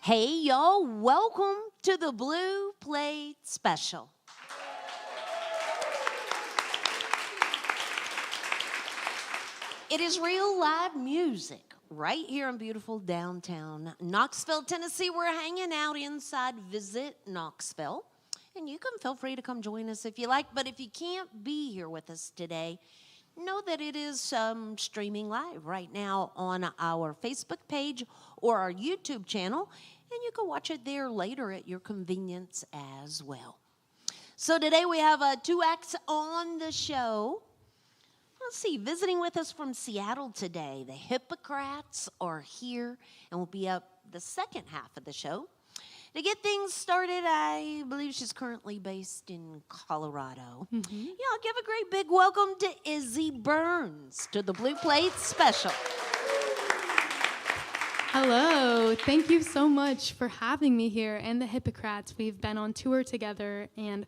Hey, y'all, welcome to the Blue Plate Special. It is real live music right here in beautiful downtown Knoxville, Tennessee. We're hanging out inside Visit Knoxville. And you can feel free to come join us if you like. But if you can't be here with us today, know that it is streaming live right now on our Facebook page or our YouTube channel. And you can watch it there later at your convenience as well. So today we have two acts on the show. Let's see, visiting with us from Seattle today, the Hipocrats are here and will be up the second half of the show. To get things started, I believe she's currently based in Colorado. Mm-hmm. Yeah, I'll give a great big welcome to Izzy Burns to the Blue Plate Special. Hello, thank you so much for having me here and the Hipocrats. We've been on tour together and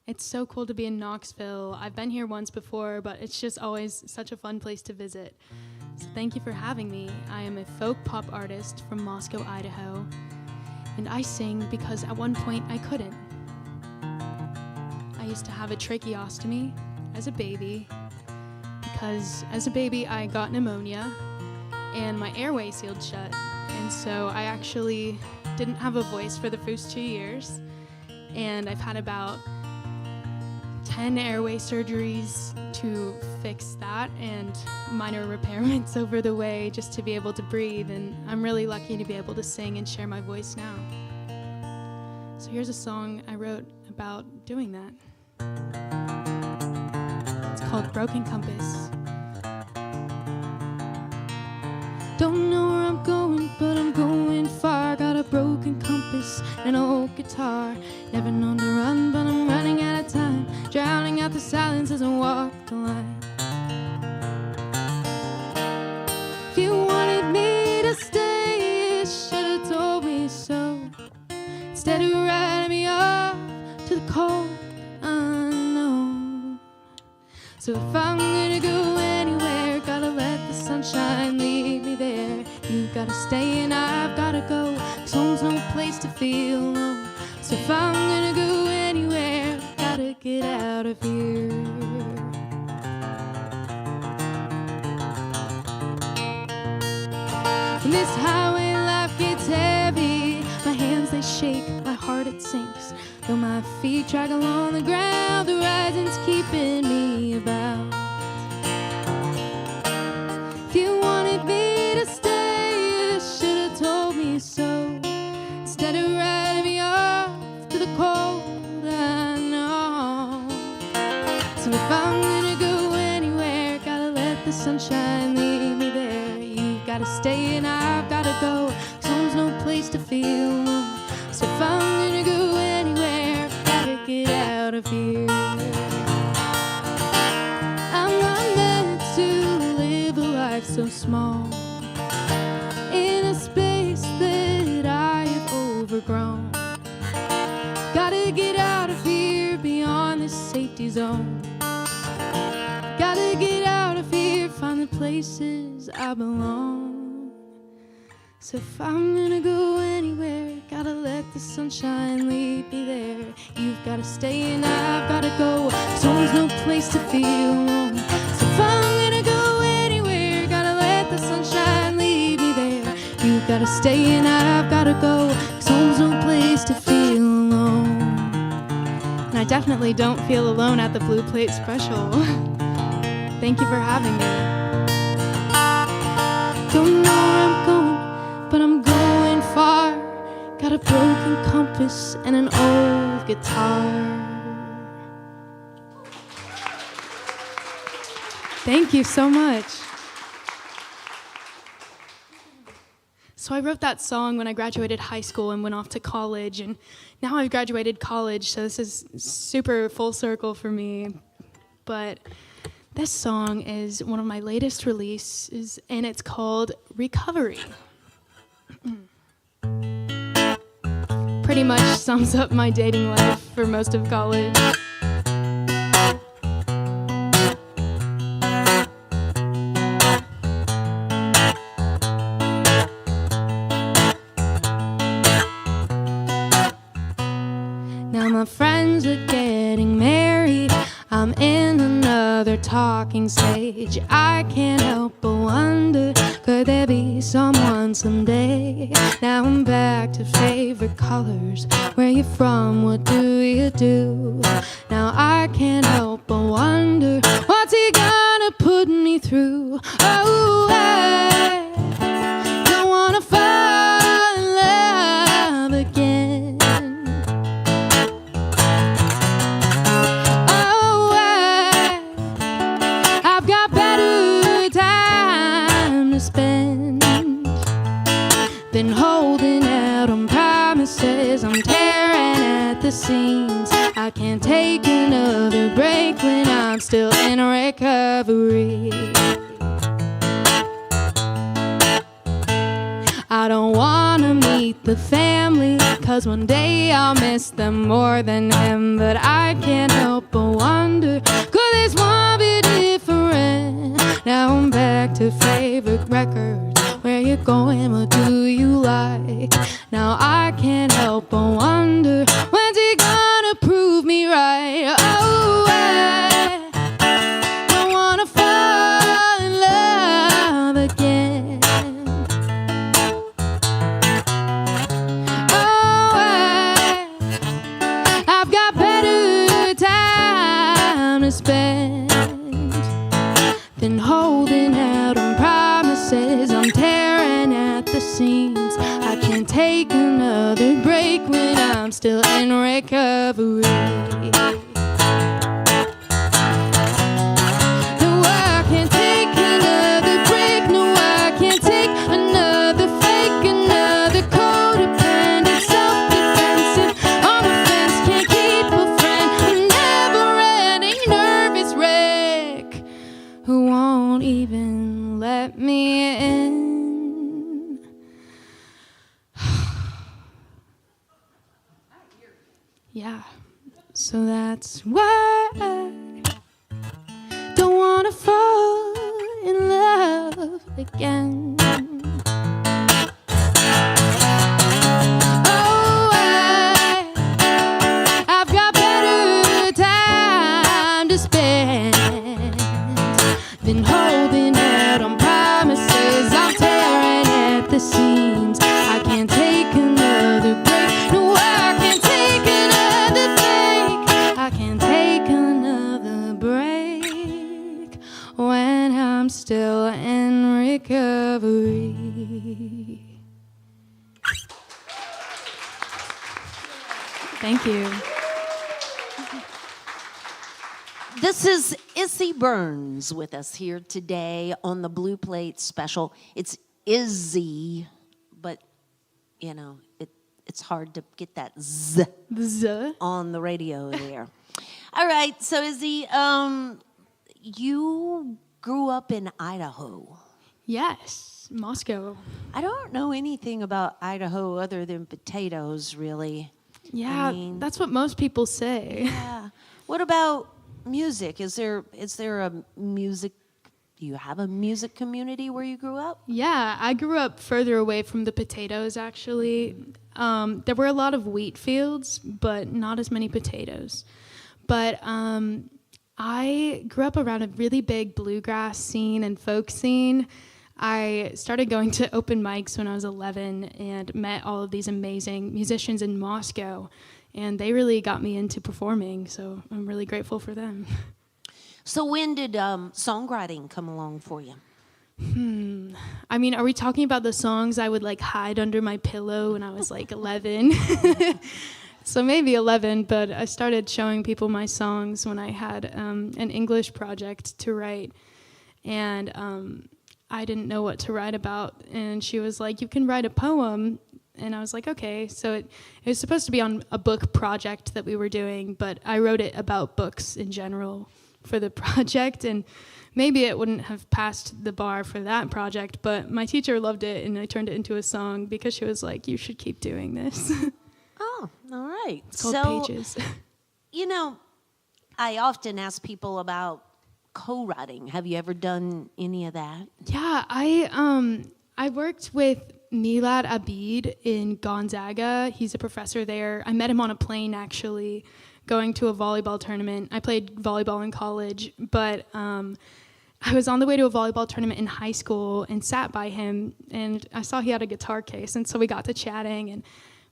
it's so cool to be in Knoxville. I've been here once before, but it's just always such a fun place to visit. So thank you for having me. I am a folk pop artist from Moscow, Idaho, and I sing because at one point I couldn't. I used to have a tracheostomy as a baby because as a baby I got pneumonia and my airway sealed shut. And so I actually didn't have a voice for the first 2 years. And I've had about 10 airway surgeries to fix that and minor repairments over the way just to be able to breathe. And I'm really lucky to be able to sing and share my voice now. So here's a song I wrote about doing that. It's called Broken Compass. Don't know where I'm going, but I'm going far. Got a broken compass and an old guitar. Never known to run, but I'm running out of time. Drowning out the silence as I walk the line. If you wanted me to stay, you should have told me so. Instead of riding me off to the cold unknown. So if I'm gonna go anywhere, gotta let the sunshine lead me there. You gotta stay and I've gotta go, 'cause home's no place to feel alone. So if I'm gonna go anywhere, gotta get out of here. When this highway life gets heavy, my hands they shake, my heart it sinks. Though my feet drag along the ground, the horizon's keeping me about. If you wanted me to stay, you should have told me so. Instead of riding me off to the cold unknown. So if I'm gonna go anywhere, gotta let the sunshine lead me there. You gotta stay and I've gotta go, 'cause home's no place to feel alone. So if I'm gonna go anywhere, gotta get out of here. I'm not meant to live a life so small in a space that I have overgrown. Gotta get out of here beyond this safety zone. Gotta get out of here, find the places I belong. So if I'm gonna go anywhere, gotta let the sunshine lead me there. You've gotta stay and I've gotta go, 'cause home's no place to feel alone. So if I'm gonna go anywhere, gotta let the sunshine lead me there. You've gotta stay and I've gotta go, 'cause home's no place to feel alone. And I definitely don't feel alone at the Blue Plate Special. Thank you for having me. Don't know where I'm going, but I'm going far. Got a broken compass and an old guitar. Thank you so much. So I wrote that song when I graduated high school and went off to college, and now I've graduated college, so this is super full circle for me. But this song is one of my latest releases, and it's called Recovery. Pretty much sums up my dating life for most of college. friends are getting married. I'm in another talking stage. I can't help but wonder, could there be someone someday? Now I'm back to favorite colors. Where you from? What do you do? Now I can't help but wonder, what's he gonna put me through? Oh, I don't wanna fall in love again. Oh, I've got better time to spend than holding out on promises. I'm tearing at the seams. I can't take another break when I'm still in recovery. I don't wanna meet the family, 'cause one day I'll miss them more than him. But I can't help but wonder, could this one be different? Now I'm back to favorite records. Where you going? What do you like? Now I can't help but wonder, when's he gonna prove me right? Oh, I don't wanna fall in love again. Oh, I've got better time to spend than holding out on promises. I'm tearing at the seams. I can't take another break when I'm still in recovery. No, I can't take another break. No, I can't take another fake, another codependent, self-defensive, on the fence, can't keep a friend, a never-ending nervous wreck who won't even let me in. Yeah, so that's why I don't wanna fall in love again. Oh, I've got better time to spend than holding out on promises. I'm tearing at the seams. I can't take another break. No, I can't take another break. I can't take another break when I'm still in recovery. Thank you. This is Izzy Burns with us here today on the Blue Plate Special. It's Izzy, but, you know, it's hard to get that Z on the radio there. All right, so Izzy, you grew up in Idaho. Yes, Moscow. I don't know anything about Idaho other than potatoes, really. Yeah, I mean, that's what most people say. Yeah. What about music? Is there a music? Do you have a music community where you grew up? Yeah, I grew up further away from the potatoes, actually. There were a lot of wheat fields, but not as many potatoes. But I grew up around a really big bluegrass scene and folk scene. I started going to open mics when I was 11 and met all of these amazing musicians in Moscow. And they really got me into performing, so I'm really grateful for them. So when did songwriting come along for you? I mean, are we talking about the songs I would like hide under my pillow when I was like 11? So maybe 11, but I started showing people my songs when I had an English project to write. And I didn't know what to write about. And she was like, you can write a poem. And I was like, okay. So it was supposed to be on a book project that we were doing, but I wrote it about books in general for the project. And maybe it wouldn't have passed the bar for that project, but my teacher loved it, and I turned it into a song because she was like, you should keep doing this. Oh, all right. It's called Pages. You know, I often ask people about co-writing. Have you ever done any of that? Yeah, I worked with Milad Abid in Gonzaga. He's a professor there. I met him on a plane, actually, going to a volleyball tournament. I played volleyball in college, but I was on the way to a volleyball tournament in high school and sat by him, and I saw he had a guitar case, and so we got to chatting, and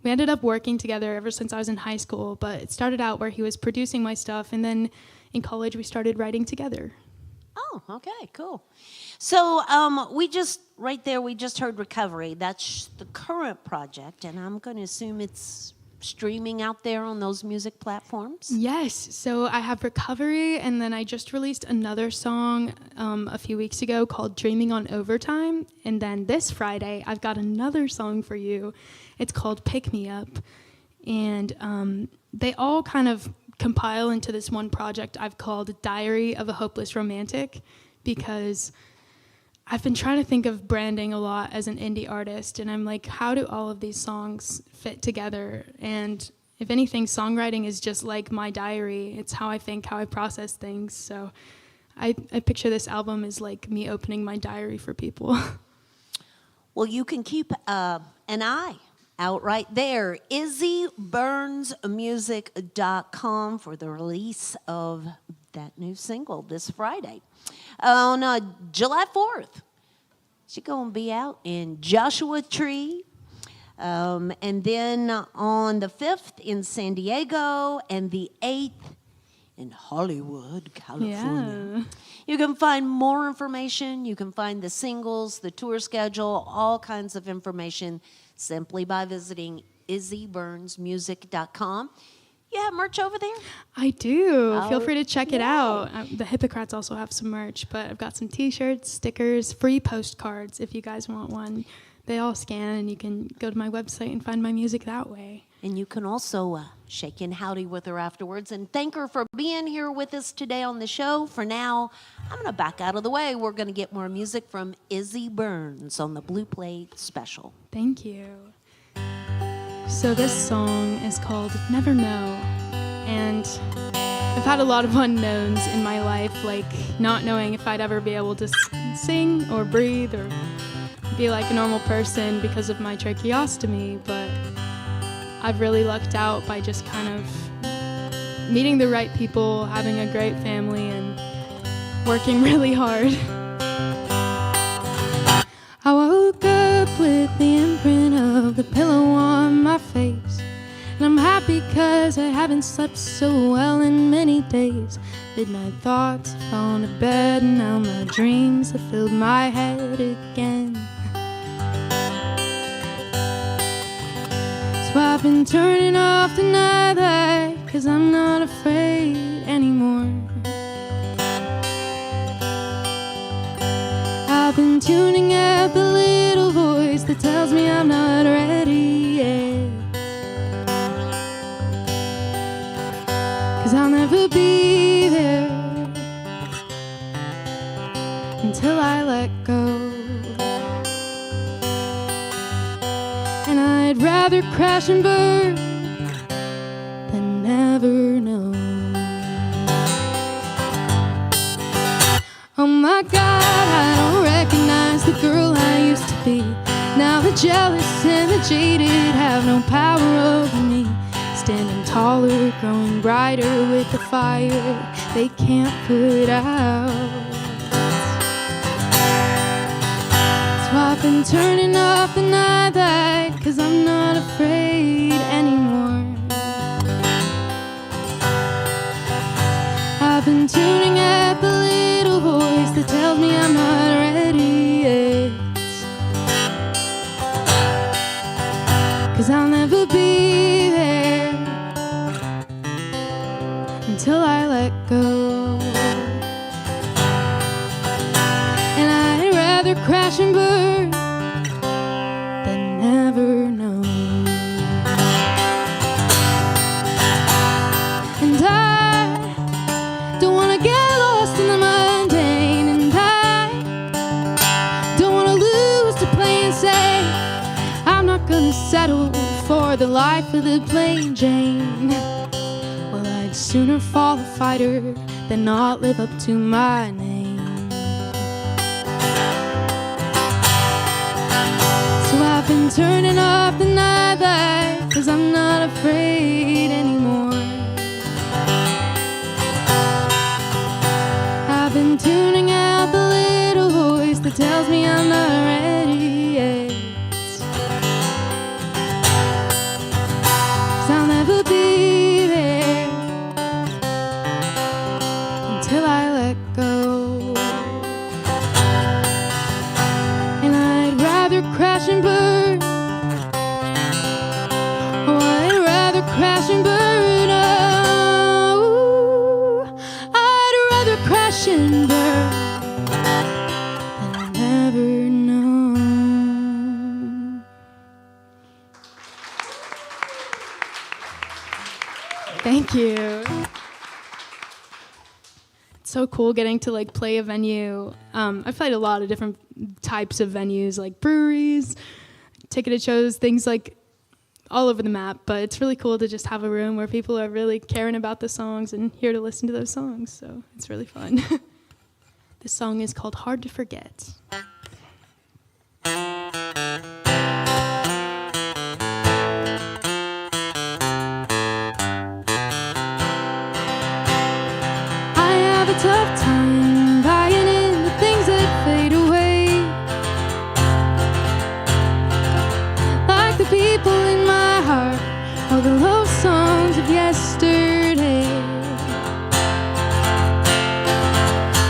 we ended up working together ever since I was in high school. But it started out where he was producing my stuff, and then in college we started writing together. Oh, okay, cool. So we just heard Recovery. That's the current project, and I'm going to assume it's streaming out there on those music platforms? Yes, so I have Recovery, and then I just released another song a few weeks ago called Dreaming on Overtime, and then this Friday I've got another song for you. It's called Pick Me Up, and they all kind of compile into this one project I've called Diary of a Hopeless Romantic, because I've been trying to think of branding a lot as an indie artist, and I'm like, how do all of these songs fit together? And if anything, songwriting is just like my diary. It's how I think, how I process things. So I picture this album as like me opening my diary for people. Well, you can keep an eye out right there. IzzyBurnsMusic.com for the release of that new single this Friday. On July 4th, she's going to be out in Joshua Tree. And then on the 5th in San Diego and the 8th in Hollywood, California. Yeah. You can find more information. You can find the singles, the tour schedule, all kinds of information simply by visiting IzzyBurnsMusic.com. You have merch over there? I do. Feel free to Oh, check it out. The Hipocrats also have some merch, but I've got some t-shirts, stickers, free postcards if you guys want one. They all scan, and you can go to my website and find my music that way. And you can also shake in howdy with her afterwards and thank her for being here with us today on the show. For now, I'm going to back out of the way. We're going to get more music from Izzy Burns on the Blue Plate Special. Thank you. So this song is called Never Know, and I've had a lot of unknowns in my life, like not knowing if I'd ever be able to sing or breathe or be like a normal person because of my tracheostomy, but I've really lucked out by just kind of meeting the right people, having a great family, and working really hard. I woke up with the imprint of the pillow on my face, and I'm happy cause I haven't slept so well in many days. Midnight thoughts have gone to bed, and now my dreams have filled my head again. So I've been turning off the nightlight, cause I'm not afraid anymore. I've been tuning out the little voice that tells me I'm not ready yet. Cause I'll never be there until I let go. And I'd rather crash and burn than never know. Oh my God, I don't recognize the girl I used to be. Now the jealous and the jaded have no power over me. Standing taller, growing brighter with the fire they can't put out. So I've been turning off the nightlight, cause I'm not afraid anymore. I've been tuning at the little voice that tells me I'm not ready yet. Cause I'll never be there until I let go. And I'd rather crash and burn than never know. And I don't wanna get lost in the mundane, and I don't wanna lose to play and say I'm not gonna settle for the life of the plain Jane. Well, I'd sooner fall a fighter than not live up to my name. So I've been turning off the nightlight, cause I'm not afraid anymore. let go. And I'd rather crash and burn. Oh, I'd rather crash and burn. Oh, I'd rather crash and burn than never know. Thank you. It's so cool getting to like play a venue. I've played a lot of different types of venues, like breweries, ticketed shows, things like all over the map. But it's really cool to just have a room where people are really caring about the songs and here to listen to those songs. So it's really fun. This song is called Hard to Forget. Tough time buying in the things that fade away, like the people in my heart or the love songs of yesterday.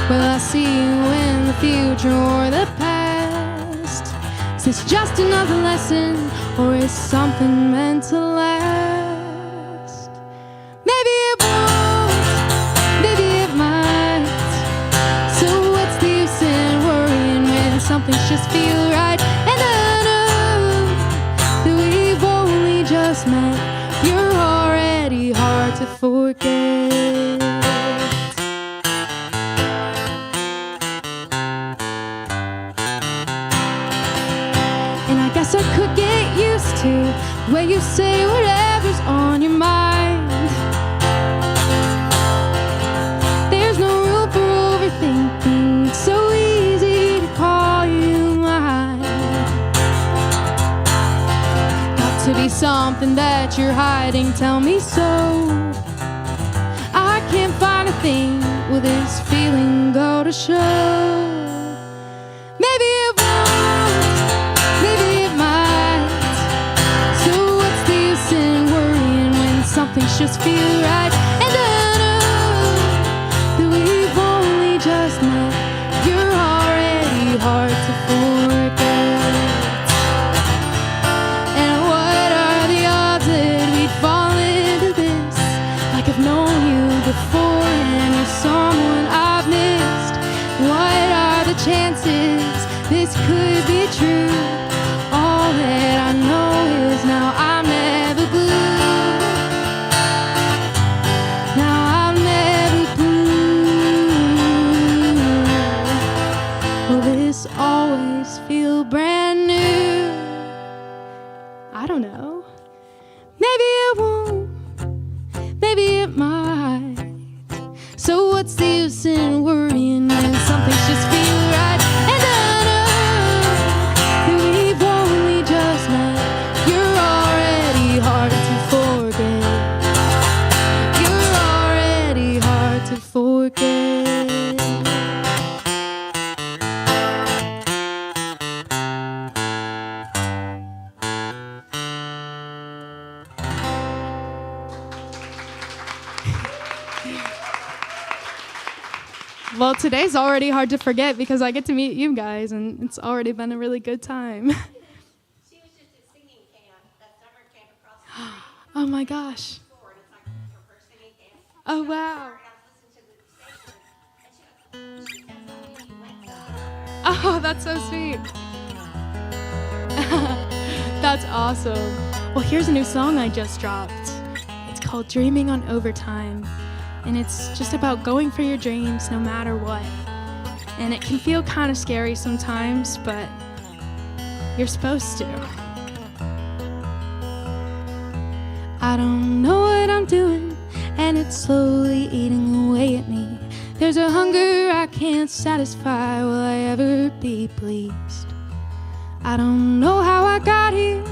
Will I see you in the future or the past? Is this just another lesson or is something meant to last? Maybe it won't, maybe it might. Something's just feel right, and I know that we've only just met. You're already hard to forget. And I guess I could get used to the way you say whatever's on your mind. There's no room for overthinking. It's so easy to call you mine. Got to be something that you're hiding, tell me so. I can't find a thing. Will this feeling go to show? Maybe it won't, maybe it might. So what's the use in worrying when something's just feel right? And I know that we've only just met. You're already hard to forget. And what are the odds that we'd fall into this? Like I've known you before and you're someone I've missed. What are the chances this could be true? All that I know is now I'm never blue. Now I'm never blue. Will this always feel brand new? I don't know. Maybe it won't, maybe it might. So what's the use in worrying when something's just feel right? And I know that we've only just met. You're already hard to forget. You're already hard to forget. Well, today's already hard to forget because I get to meet you guys, and it's already been a really good time. She was just at singing camp, that summer camp across the street. Oh my gosh. And it's like her first singing camp. Oh, wow. And I was listening to the station, and she kept telling me you went to Oh, that's so sweet. That's awesome. Well, here's a new song I just dropped. It's called Dreaming on Overtime. And it's just about going for your dreams no matter what. And it can feel kind of scary sometimes, but you're supposed to. I don't know what I'm doing, and it's slowly eating away at me. There's a hunger I can't satisfy. Will I ever be pleased? I don't know how I got here,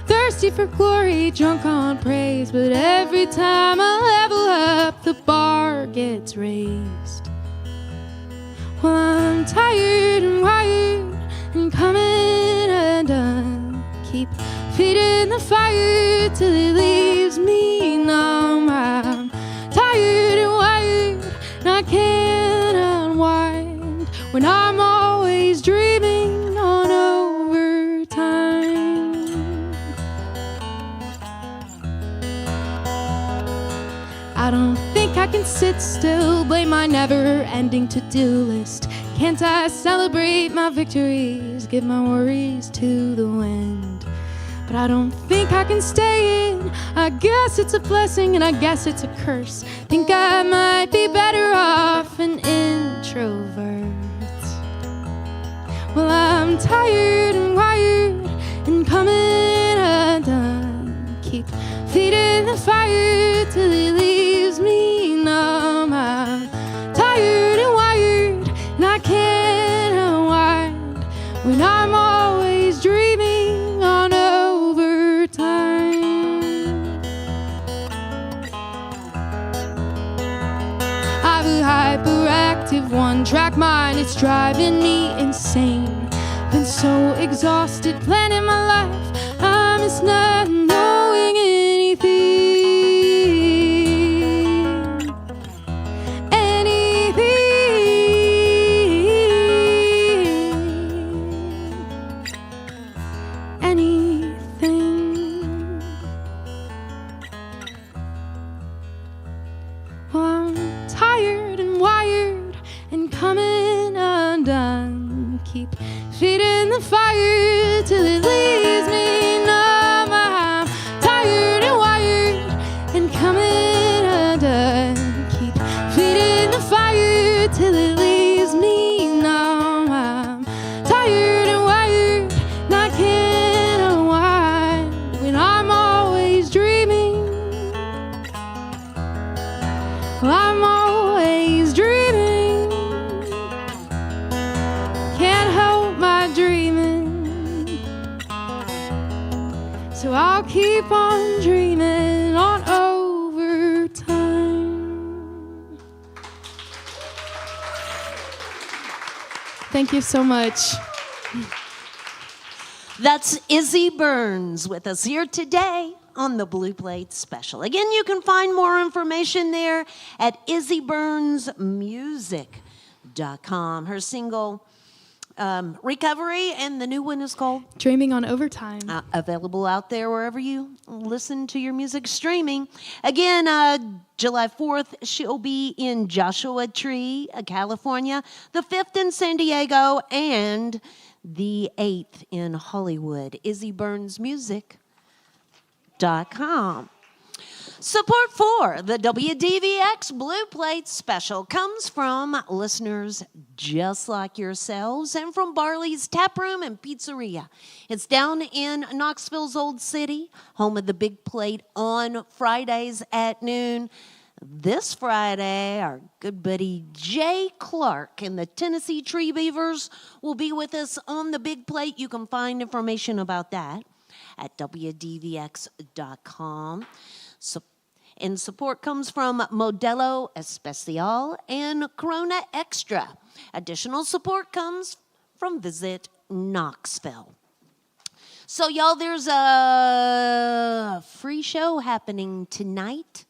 thirsty for glory, drunk on praise. But every time I level up, the bar gets raised. Well, I'm tired and wired and coming undone. Keep feeding the fire till it leaves me numb. I'm tired and wired and I can't when I'm always dreaming on overtime. I don't think I can sit still, blame my never-ending to-do list. Can't I celebrate my victories, give my worries to the wind? But I don't think I can stay in. I guess it's a blessing and I guess it's a curse. Think I might be better off an introvert. Well, I'm tired and wired and coming undone. Keep feeding the fire till it leaves me numb. I'm tired and wired and I can't unwind when I'm always dreaming on overtime. I've a hyperactive one-track mind, it's driving me insane. Been so exhausted planning my life, I miss not knowing anything. Anything. Well, I'm tired and wired and coming undone. Keep feeding the fire till it leaves me numb. I'm tired and wired and coming undone. Keep feeding the fire till it leaves me numb. I'm tired and wired and I can't unwind when I'm always dreaming. Well, I'm always dreaming. Can't help my dreaming. So I'll keep on dreaming on overtime. Thank you so much. That's Izzy Burns with us here today on the Blue Plate Special. Again, you can find more information there at izzyburnsmusic.com. Her single, Recovery, and the new one is called Dreaming on Overtime. available out there wherever you listen to your music streaming. Again, July 4th, she'll be in Joshua Tree, California, the 5th in San Diego, and the 8th in Hollywood. izzyburnsmusic.com. Support for the WDVX Blue Plate Special comes from listeners just like yourselves and from Barley's Tap Room and Pizzeria. It's down in Knoxville's Old City, home of the Big Plate on Fridays at noon. This Friday, our good buddy Jay Clark and the Tennessee Tree Beavers will be with us on the Big Plate. You can find information about that at WDVX.com. And support comes from Modelo Especial and Corona Extra. Additional support comes from Visit Knoxville. So, y'all, there's a free show happening tonight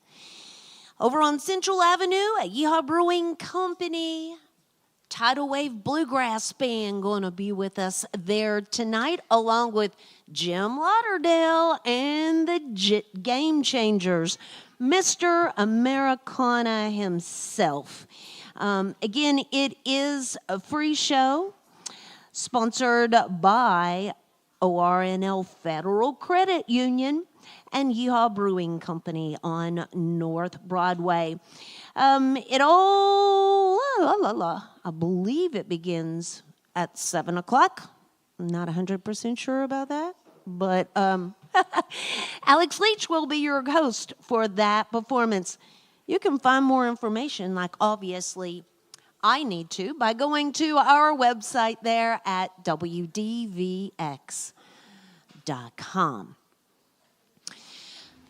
over on Central Avenue at Yeehaw Brewing Company. Tidal Wave Bluegrass Band going to be with us there tonight, along with Jim Lauderdale and the Game Changers, Mr. Americana himself. Again, it is a free show sponsored by ORNL Federal Credit Union and Yeehaw Brewing Company on North Broadway. I believe it begins at 7 o'clock. I'm not 100% sure about that, but Alex Leach will be your host for that performance. You can find more information, like obviously I need to, by going to our website there at WDVX.com.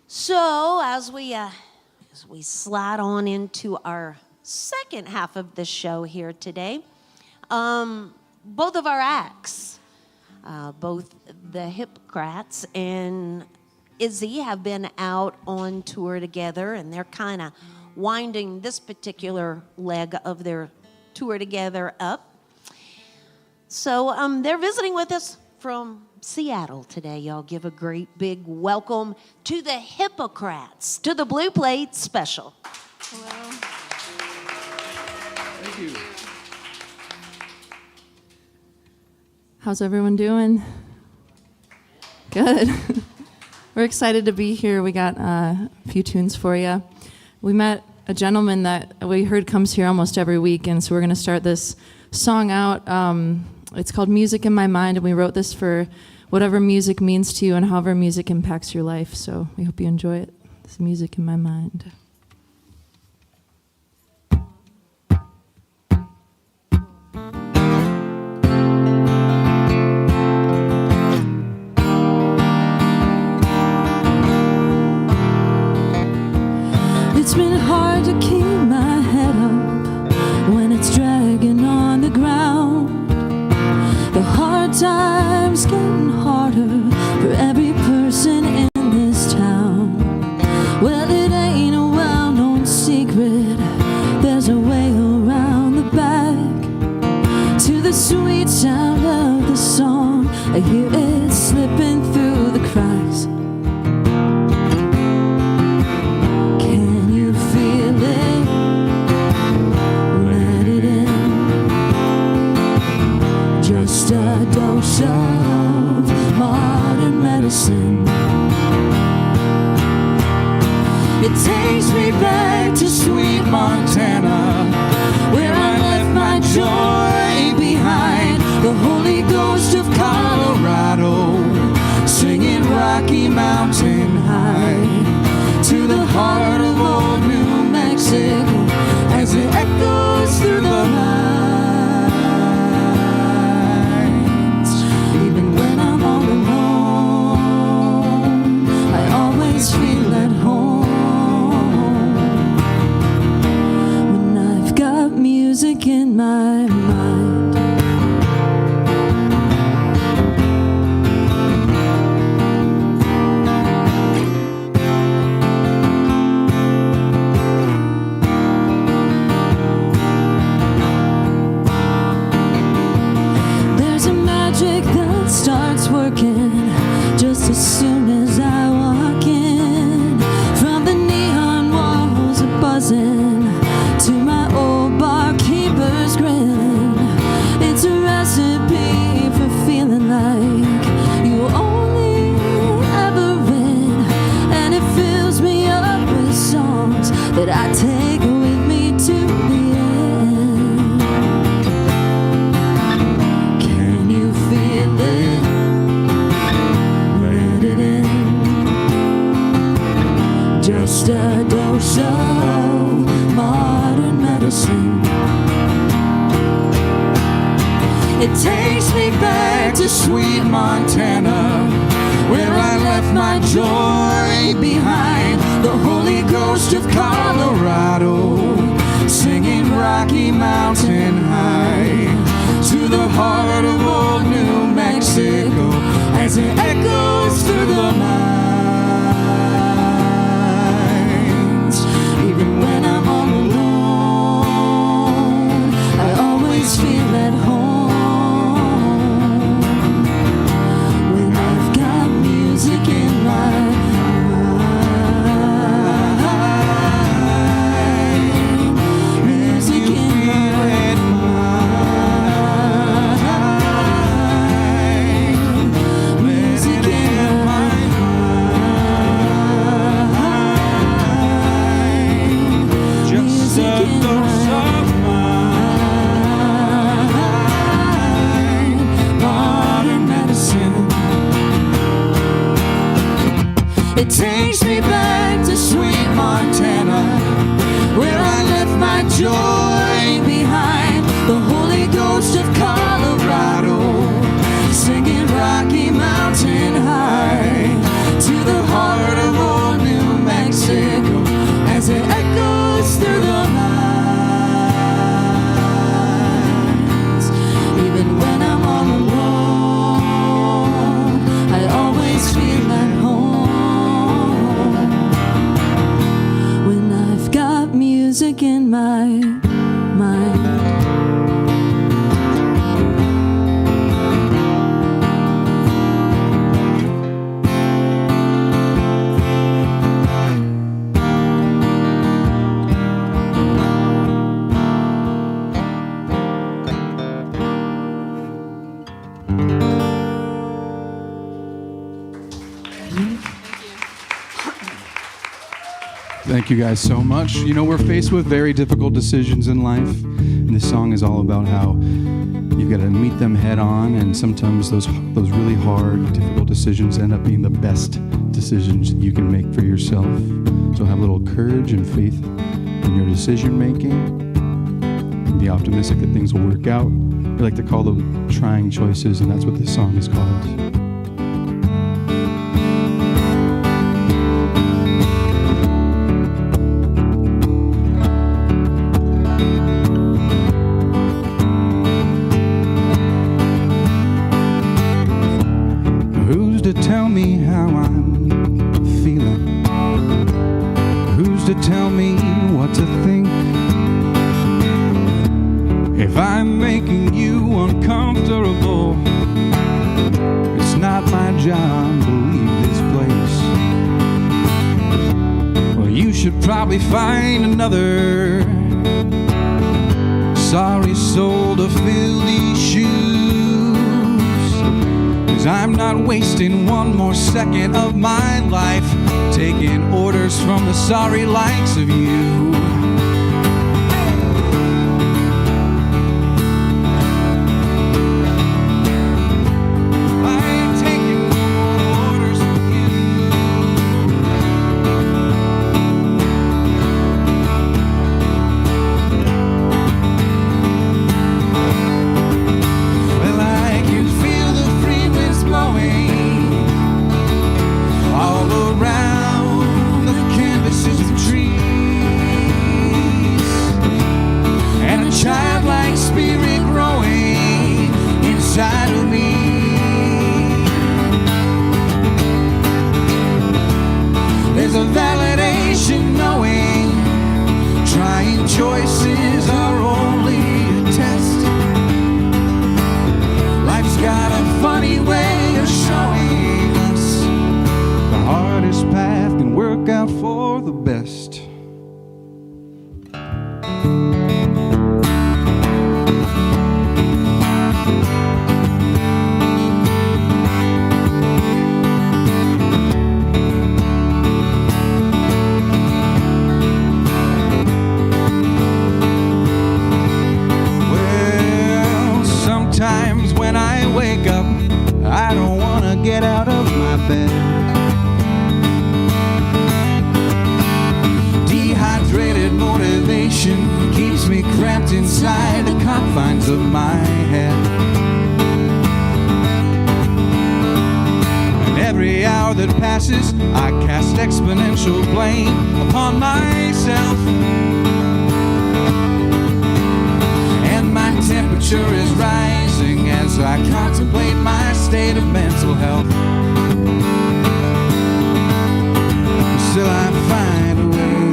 So as we slide on into our second half of the show here today, both of our acts, both the Hipocrats and Izzy, have been out on tour together, and they're kind of winding this particular leg of their tour together up. So they're visiting with us from Seattle today. Y'all give a great big welcome to the Hipocrats, to the Blue Plate Special. Hello. Thank you. How's everyone doing? Good. We're excited to be here. We got a few tunes for you. We met a gentleman that we heard comes here almost every week, and so we're going to start this song out. It's called Music in My Mind, and we wrote this for whatever music means to you and however music impacts your life. So we hope you enjoy it. It's Music in My Mind. It's been hard to keep my head up when it's dragging on the ground. The hard times getting harder for every person in this town. Well, it ain't a well-known secret, there's a way around the back. To the sweet sound of the song, I hear it slipping through the cracks. Can you feel it? Let it in. Just a dose of modern medicine. It takes me back to sweet Montana, where I left my joy behind. The Holy Ghost of Colorado, singing Rocky Mountain High. To the heart of old New Mexico, as it echoes through the night. Even when I'm all alone, I always feel at home. When I've got music in my mind. There's a magic that starts working just as soon as I walk in. From the neon walls a buzzing to my old barkeeper's grin. It's a recipe for feeling like you only ever win. And it fills me up with songs that I take with me to the end. Can you feel it? Let it in. Just a dose of modern medicine. It takes me back to sweet Montana, where I left my joy behind. The Holy Ghost of Colorado, singing Rocky Mountain High. To the heart of old New Mexico, as it echoes through the night. Even when I'm all alone, I always feel at home. When I've got music in my mind. Music in my mind. Music in my mind. Just a dose of mind. Modern medicine. It takes me back to sweet Montana, where I left my joy behind. The Holy Ghost of Colorado, singing Rocky Mountain High. To the heart of old New Mexico, as it echoes through the night. Even when I'm all alone, I always feel at home. When I've got music in my mind. Thank you guys so much. You know, we're faced with very difficult decisions in life, and this song is all about how you've got to meet them head on, and sometimes those really hard, difficult decisions end up being the best decisions you can make for yourself. So have a little courage and faith in your decision making, and be optimistic that things will work out. We like to call them trying choices, and that's what this song is called. To tell me how I'm feeling? Who's to tell me what to think? If I'm making you uncomfortable, it's not my job to leave this place. Well, you should probably find another sorry soul to fill these shoes. I'm not wasting one more second of my life taking orders from the sorry likes of you. I ain't taking no more orders from you. Well, I can feel the free winds blowing all around the canvases of trees, and a childlike spirit growing inside of me. There's a validation knowing trying choices are only a test. Life's got a funny way of showing us the hardest path can work out for the best. Sometimes when I wake up, I don't want to get out of my bed. Dehydrated motivation keeps me cramped inside the confines of my head. And every hour that passes, I cast exponential blame upon myself. My temperature is rising as I contemplate my state of mental health. Still I find a way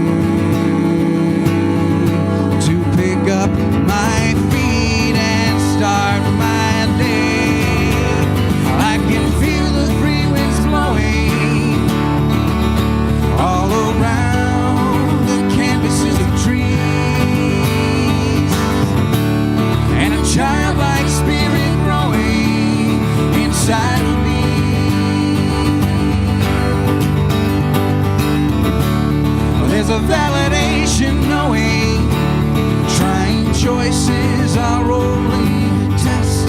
to pick up my feet and start my day. I can feel the free winds blowing all around the canvases of trees, and a childlike spirit growing inside of me. There's a validation knowing trying choices are only a test.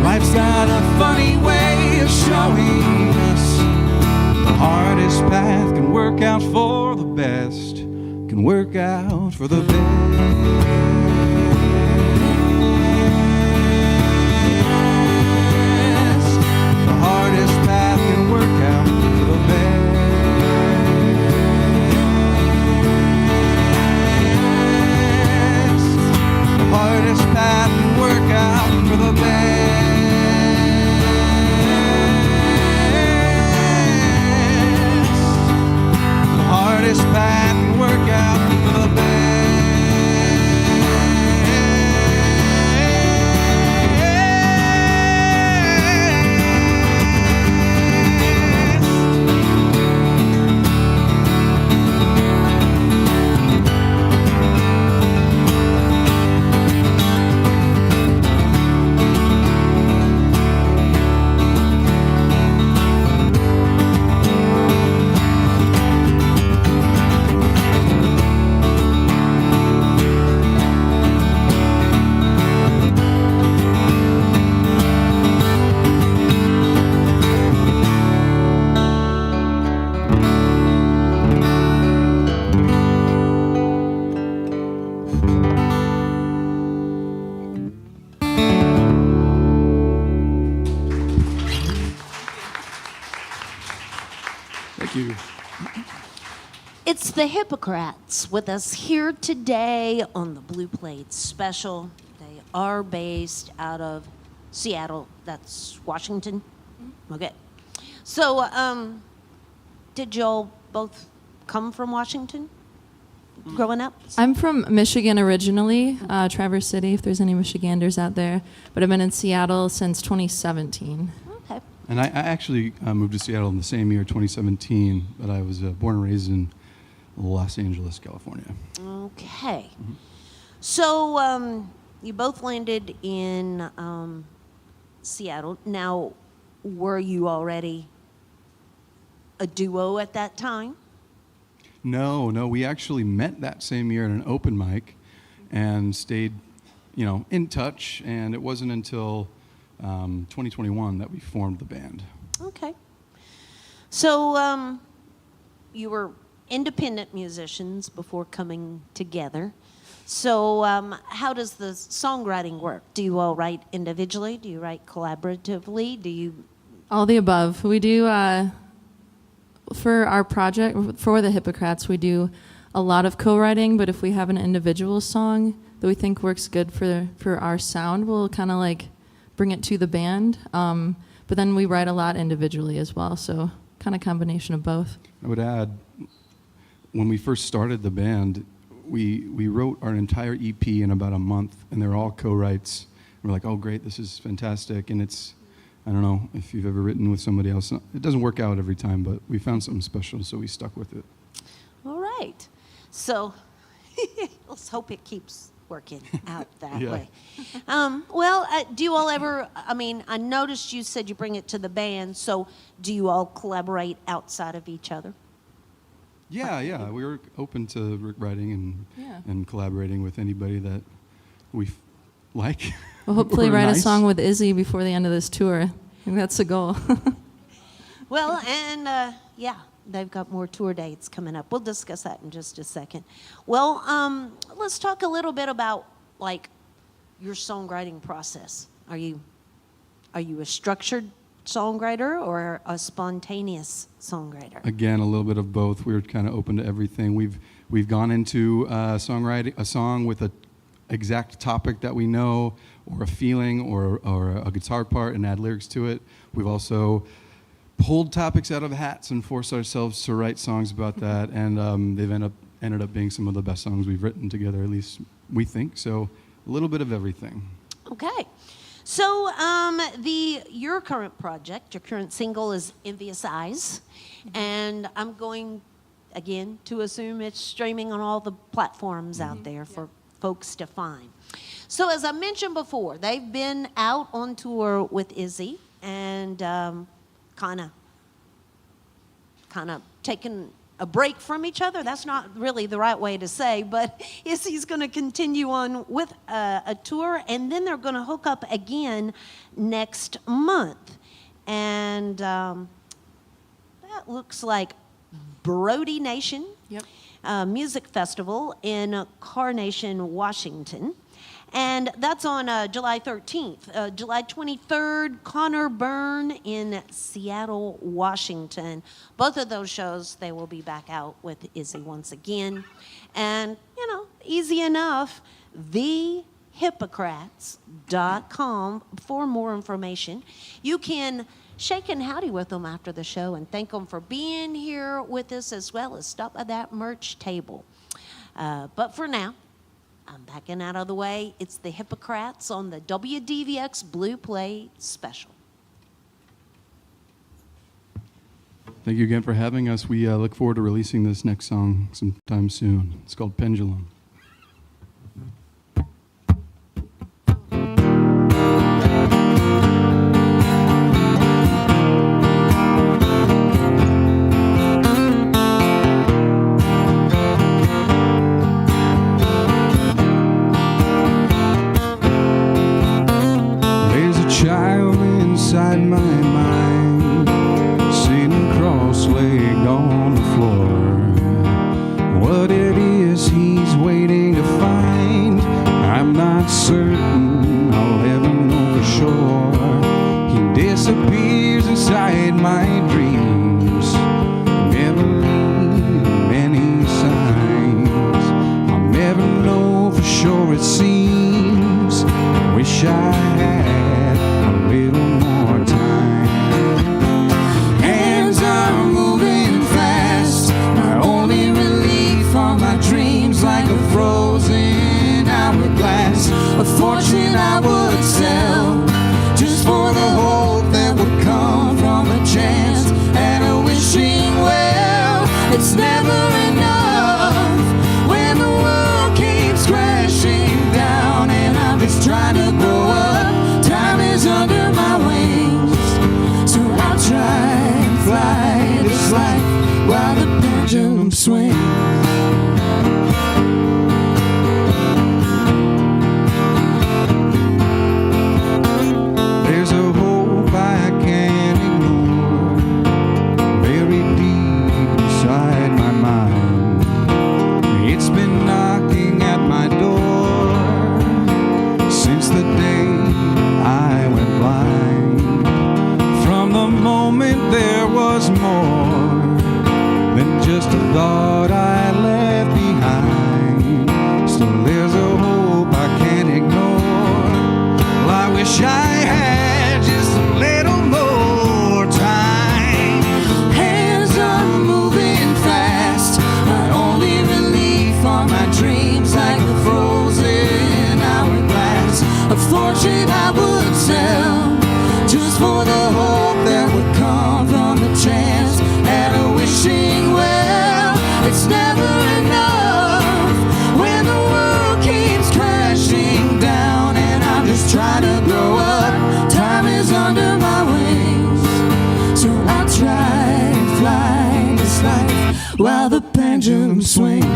Life's got a funny way of showing us the hardest path can work out for the best, can work out for the best. The hardest path can work out for the best. The hardest path can work out for the best. The hardest path can work out for the best. the Hipocrats with us here today on the Blue Plate Special. They are based out of Seattle. That's Washington. Okay. So, did y'all both come from Washington growing up? I'm from Michigan originally, Traverse City, if there's any Michiganders out there. But I've been in Seattle since 2017. Okay. And I actually moved to Seattle in the same year, 2017, but I was born and raised in Los Angeles, California. Okay. So, you both landed in Seattle. Now, were you already a duo at that time? No, we actually met that same year at an open mic and stayed, in touch. And it wasn't until 2021 that we formed the band. Okay. So, you were independent musicians before coming together. So, how does the songwriting work? Do you all write individually? Do you write collaboratively? Do you... All the above. We do, for our project, for the Hipocrats, we do a lot of co-writing, but if we have an individual song that we think works good for our sound, we'll kind of like bring it to the band. But then we write a lot individually as well, so kind of combination of both. I would add, when we first started the band, we wrote our entire EP in about a month, and they're all co-writes. We're like, oh, great, this is fantastic. And it's, I don't know if you've ever written with somebody else. It doesn't work out every time, but we found something special, so we stuck with it. All right. So, let's hope it keeps working out that Yeah. way. Do you all ever, I noticed you said you bring it to the band, so do you all collaborate outside of each other? Yeah. We were open to writing and collaborating with anybody that we like. We'll hopefully Or write nice. a song with Izzy before the end of this tour. I think that's the goal. Well, and they've got more tour dates coming up. We'll discuss that in just a second. Well, let's talk a little bit about like your songwriting process. Are you a structured songwriter or a spontaneous songwriter? Again, a little bit of both. We were kind of open to everything. We've gone into songwriting a song with a exact topic that we know, or a feeling, or a guitar part, and add lyrics to it. We've also pulled topics out of hats and forced ourselves to write songs about that, and they've ended up being some of the best songs we've written together, at least we think. So a little bit of everything. Okay. So your current project, your current single is Envious Eyes, and I'm going, again, to assume it's streaming on all the platforms out there for folks to find. So as I mentioned before, they've been out on tour with Izzy and kind of taking a break from each other. That's not really the right way to say, but Izzy's going to continue on with a tour, and then they're going to hook up again next month. And that looks like Brody Nation. Yep. Music Festival in Carnation, Washington. And that's on July 13th. July 23rd, Connor Byrne in Seattle, Washington. Both of those shows, they will be back out with Izzy once again. And, easy enough, thehippocrats.com for more information. You can shake and howdy with them after the show and thank them for being here with us, as well as stop by that merch table. But for now, I'm backing out of the way. It's the Hipocrats on the WDVX Blue Plate Special. Thank you again for having us. We look forward to releasing this next song sometime soon. It's called Pendulum. Child inside my mind, sitting cross-legged on the floor. What it is he's waiting to find, I'm not certain I'll ever know for sure. He disappears inside my dreams, never leave any sign. wish I had a little more time. Hands are moving fast, my only relief are my dreams like a frozen hourglass. A fortune I would sell just for the hope that would come from a chance and a wishing well. It's never enough when the world keeps crashing down and I'm just trying to grow up. Time is under my wings, so I'll try and fly this life while the pendulum swings. There's a hope I can't ignore, buried deep inside my mind. It's been knocking at my door since the day I went blind. From the moment there was more than just a thought I left behind. Still there's a hope I can't ignore. Well, I wish I had just a little more time. Hands are moving fast, my only relief are my dreams like a frozen hourglass. A fortune I would sell just for the hope that would come from a chance and a wishing well. It's never enough when the world keeps crashing down and I'm just trying to grow up. Time is under my wings, so I'll try and fly this life while the pendulum swings.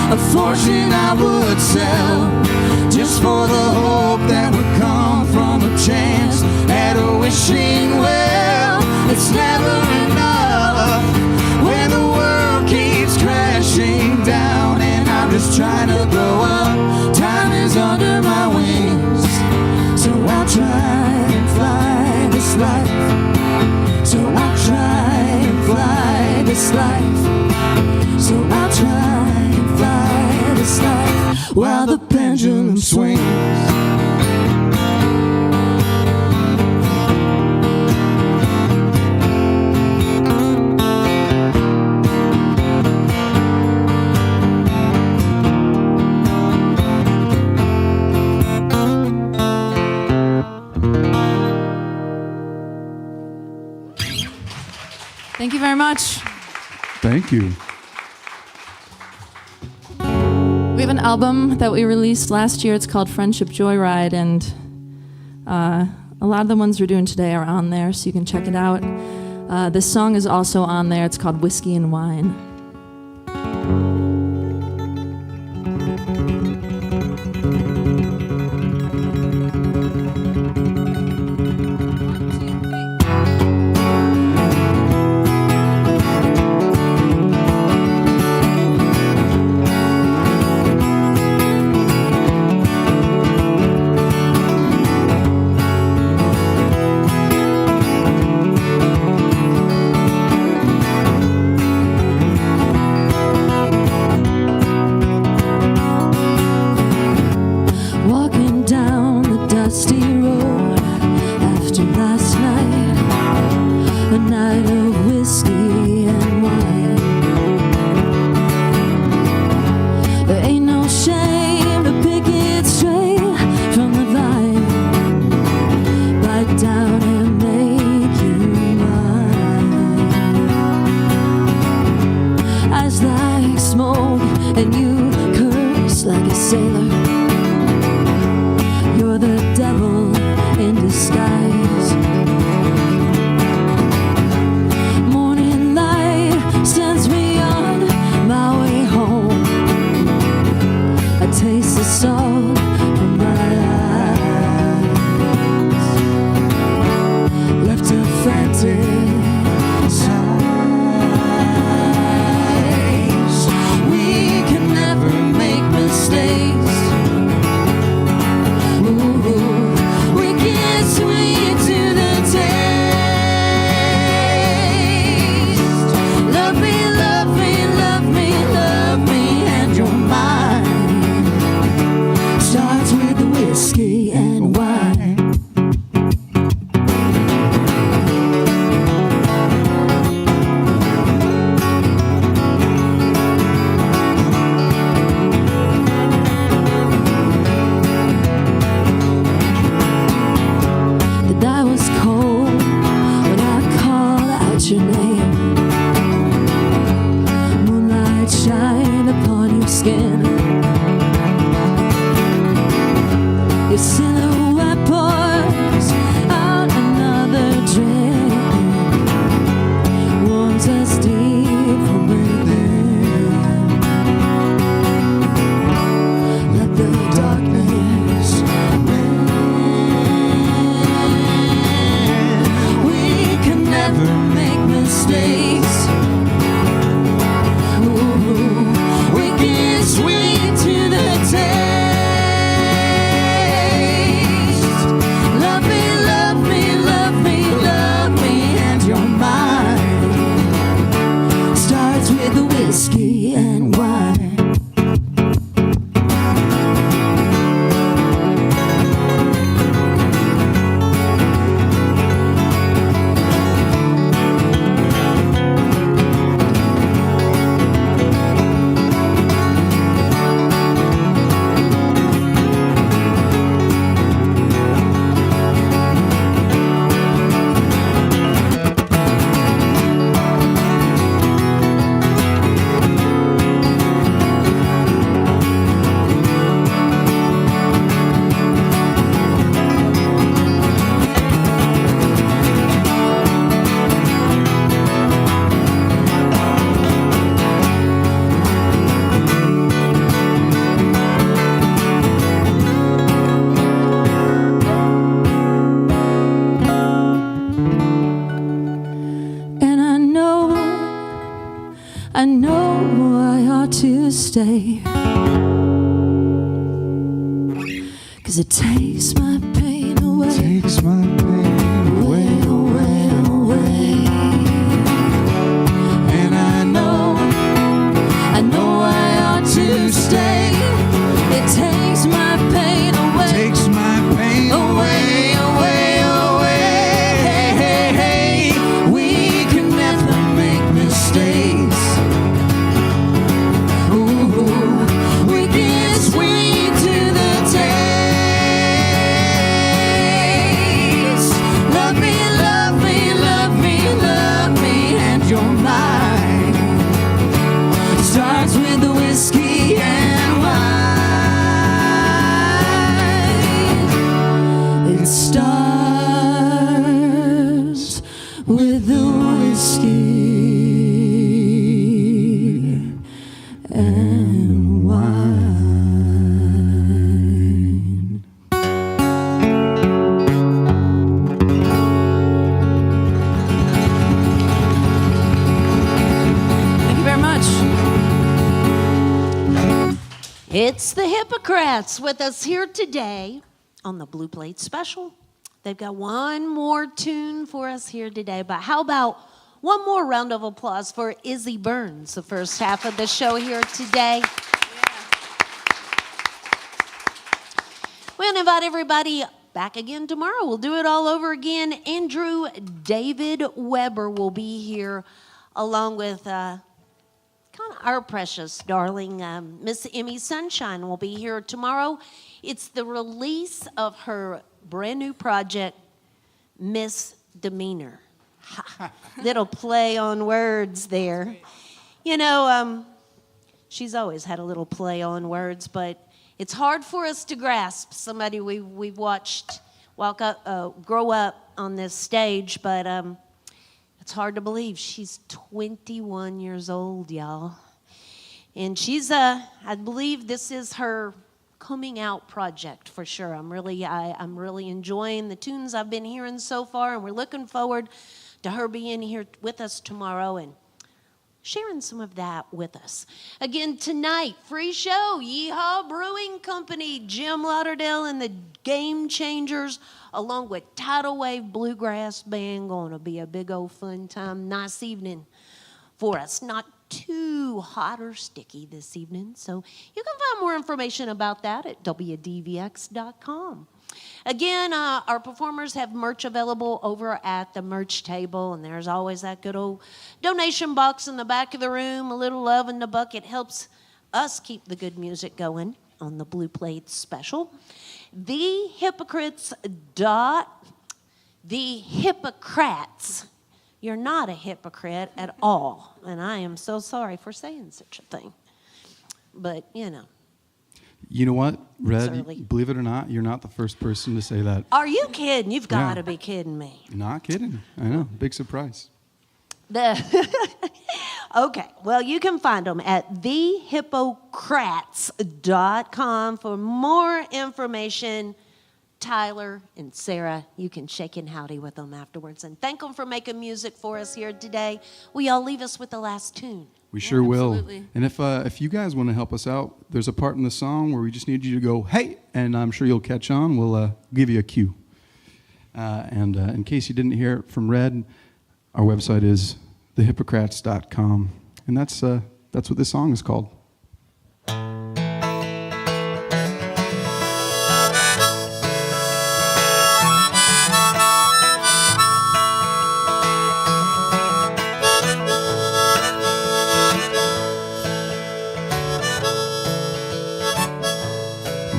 A fortune I would sell just for the hope that would come from a chance at a wishing well. It's never enough when the world keeps crashing down and I'm just trying to grow up. Time is under my wings, so I'll try and fly this life. So I'll try and fly this life. So I'll try and fly this life while the pendulum swings. Thank you very much. Thank you. We have an album that we released last year. It's called Friendship Joyride, and a lot of the ones we're doing today are on there, so you can check it out. This song is also on there. It's called Whiskey and Wine. stay. 'Cause it takes my pain away. Takes my pain away, away, away. and I know I ought to stay. It takes my pain away. takes my pain Away, away, away. We can never make mistakes. Ooh, we get sweet to the taste. Love me, love me, love me, love me, and you're mine. It starts with the whiskey and wine. It starts with the whiskey and wine. Thank you very much. It's the Hipocrats with us here today on the Blue Plate Special. They've got one more tune for us here today, but how about one more round of applause for Izzy Burns, the first half of the show here today. We're going to invite everybody back again tomorrow. We'll do it all over again. Andrew David Weber will be here along with kind of our precious darling Miss Emmy Sunshine will be here tomorrow. It's the release of her brand new project, Misdemeanor. Little play on words there. You know, she's always had a little play on words, but it's hard for us to grasp somebody we've watched grow up on this stage, but it's hard to believe she's 21 years old, y'all. And she's, I believe this is her coming out project for sure. I'm really enjoying the tunes I've been hearing so far, and we're looking forward to her being here with us tomorrow and sharing some of that with us. Again, tonight, free show, Yeehaw Brewing Company, Jim Lauderdale and the Game Changers, along with Tidal Wave Bluegrass Band. Going to be a big old fun time, nice evening for us. Not too hot or sticky this evening, so you can find more information about that at WDVX.com. Again, our performers have merch available over at the merch table, and there's always that good old donation box in the back of the room. A little love in the bucket helps us keep the good music going on the Blue Plate Special. The Hipocrats. You're not a hypocrite at all, and I am so sorry for saying such a thing. But, you know. You know what, Red? early. Believe it or not, you're not the first person to say that. Are you kidding? You've got to Yeah. be kidding me. Not kidding. I know. Big surprise. Okay, well, you can find them at thehipocrats.com for more information. Tyler and Sarah, you can shake and howdy with them afterwards. And thank them for making music for us here today. Will y'all leave us with the last tune? We sure will. absolutely. And if you guys want to help us out, there's a part in the song where we just need you to go, hey, and I'm sure you'll catch on. We'll give you a cue. And in case you didn't hear it from Red, our website is thehipocrats.com. And that's what this song is called.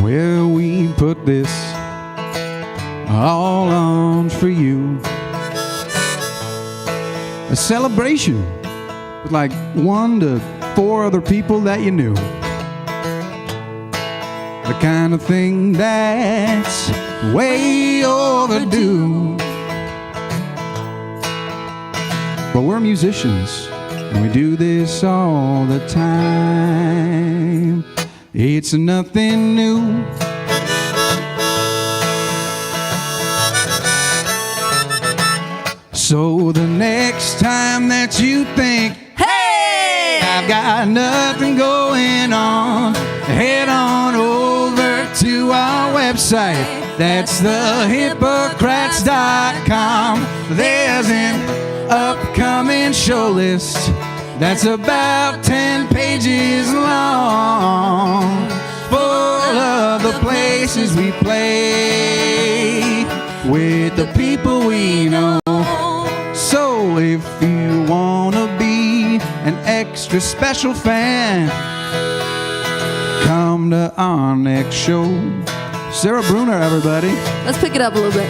Well, we put this all on for you. A celebration with like 1 to 4 other people that you knew. The kind of thing that's way overdue. But we're musicians, and we do this all the time. It's nothing new. So the next time that you think, hey, I've I've got nothing going on, head on over to our website. That's thehipocrats.com. There's an upcoming show list that's about 10 pages long, full of the places we play with the people we know. So if you wanna be an extra special fan, come to our next show. Sarah Bruner, everybody. Let's pick it up a little bit.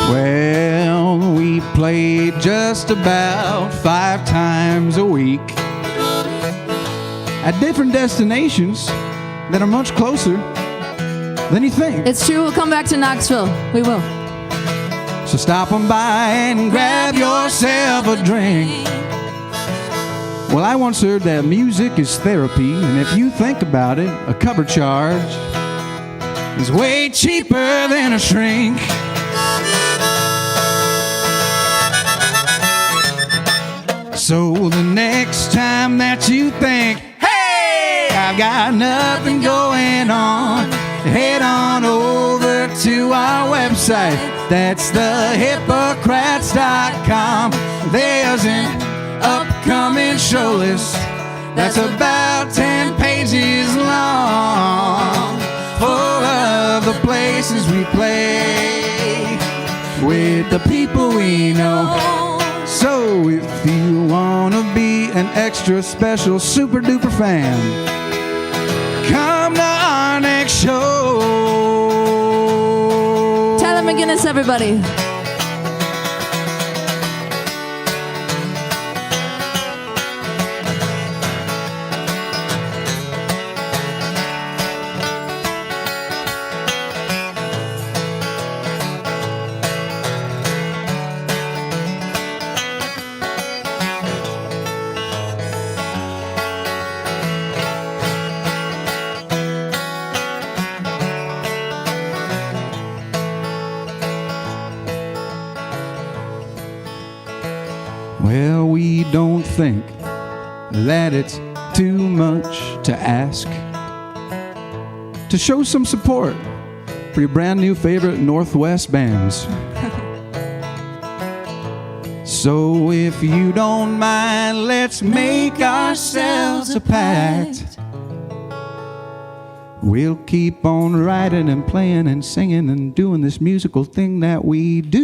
Well, we play just about 5 times a week at different destinations that are much closer than you think. It's true, we'll come back to Knoxville. We will. So stop on by and grab yourself a drink. Well, I once heard that music is therapy, and if you think about it, a cover charge is way cheaper than a shrink. So the next time that you think, hey, I've got nothing going on, head on over to our website. That's thehipocrats.com. There's an upcoming show list that's about 10 pages long, full of the places we play with the people we know. So if you wanna be an extra special super duper fan, come to our next show. Tyler McGinnis, everybody. Well, we don't think that it's too much to ask to show some support for your brand new favorite Northwest bands. So if you don't mind, let's make ourselves a pact. We'll keep on writing and playing and singing and doing this musical thing that we do.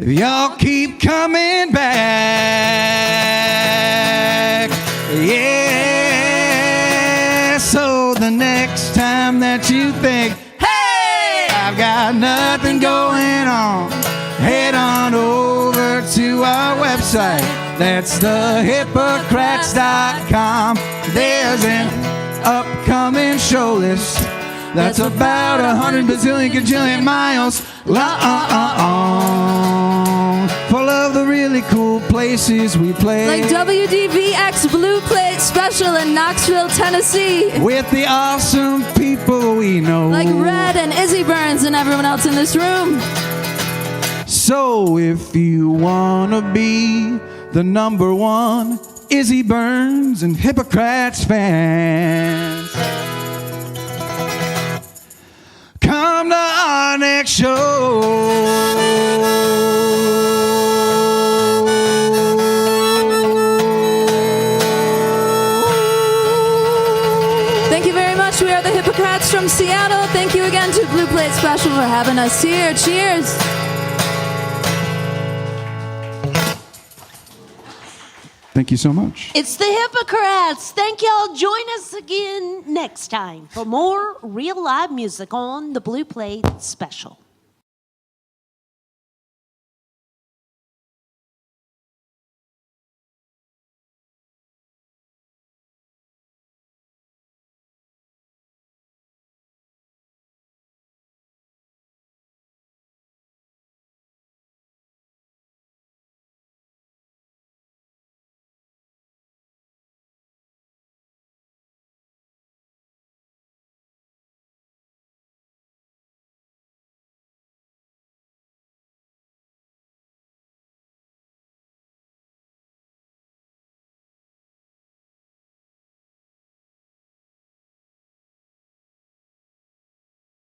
If y'all keep coming back, yeah. So the next time that you think, hey, I've got nothing going on, head on over to our website. That's thehipocrats.com. There's an upcoming show list that's about 100 bazillion gajillion miles long, full of the really cool places we play. Like WDVX Blue Plate Special in Knoxville, Tennessee. With the awesome people we know. Like Red and Izzy Burns and everyone else in this room. So if you wanna be the #1 Izzy Burns and Hipocrats fans, come to our next show. Thank you very much. We are the Hipocrats from Seattle. Thank you again to Blue Plate Special for having us here. Cheers. Thank you so much. It's the Hipocrats. Thank y'all. Join us again next time for more real live music on the Blue Plate Special.